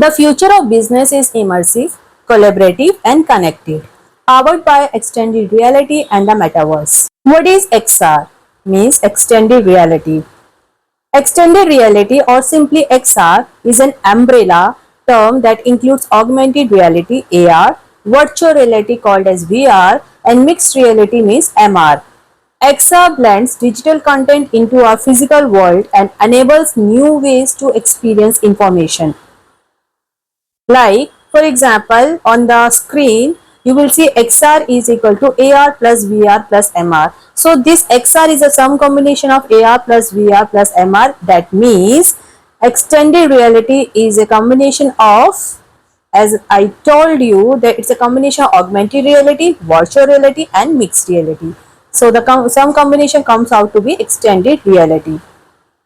The future of business is immersive, collaborative, and connected, powered by extended reality and the metaverse. What is XR? Means extended reality. Extended reality or simply XR is an umbrella term that includes augmented reality AR, virtual reality called as VR, and mixed reality means MR. XR blends digital content into our physical world and enables new ways to experience information. Like, for example, on the screen, you will see XR is equal to AR plus VR plus MR. So, this XR is a sum combination of AR plus VR plus MR. That means, extended reality is a combination of, as I told you, that it's a combination of augmented reality, virtual reality and mixed reality. So, the sum combination comes out to be extended reality.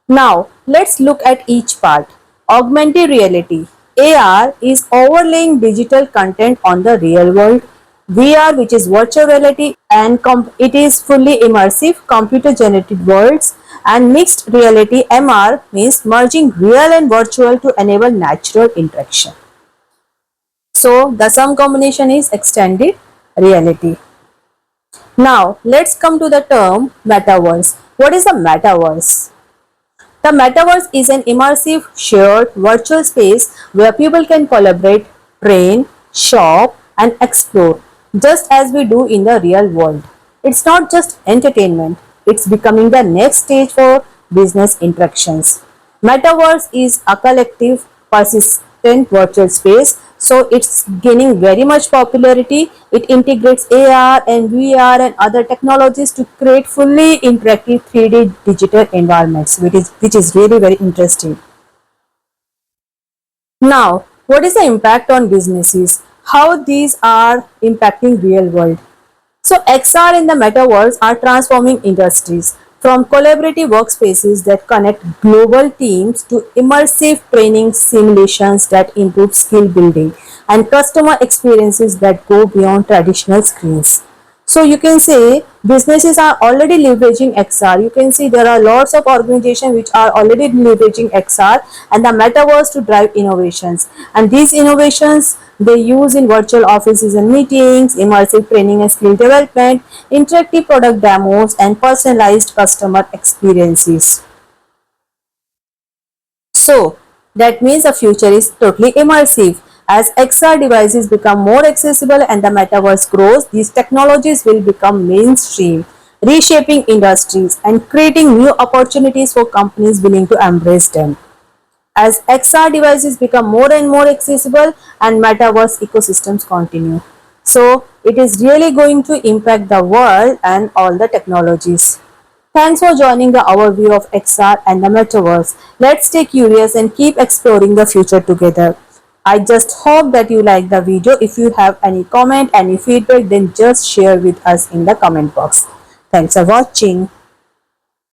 Now, let's look at each part. Augmented reality. AR is overlaying digital content on the real world. VR, which is virtual reality, and it is fully immersive, computer generated worlds. And mixed reality MR means merging real and virtual to enable natural interaction. So, the sum combination is extended reality. Now, let's come to the term metaverse. What is a metaverse? The metaverse is an immersive, shared virtual space where people can collaborate, train, shop, and explore, just as we do in the real world. It's not just entertainment, it's becoming the next stage for business interactions. Metaverse is a collective, persistent virtual space, so it's gaining very much popularity. It integrates AR and VR and other technologies to create fully interactive 3D digital environments, which is really very interesting. Now, what is the impact on businesses? How these are impacting real world? So XR and the metaverse are transforming industries from collaborative workspaces that connect global teams to immersive training simulations that improve skill building and customer experiences that go beyond traditional screens. So you can say businesses are already leveraging XR. You can see there are lots of organizations which are already leveraging XR and the metaverse to drive innovations. And these innovations they use in virtual offices and meetings, immersive training and skill development, interactive product demos, and personalized customer experiences. So that means the future is totally immersive. As XR devices become more accessible and the metaverse grows, these technologies will become mainstream, reshaping industries and creating new opportunities for companies willing to embrace them. As XR devices become more and more accessible and metaverse ecosystems continue. So it is really going to impact the world and all the technologies. Thanks for joining the overview of XR and the metaverse. Let's stay curious and keep exploring the future together. I just hope that you like the video. If you have any comment, any feedback, then just share with us in the comment box. Thanks for watching.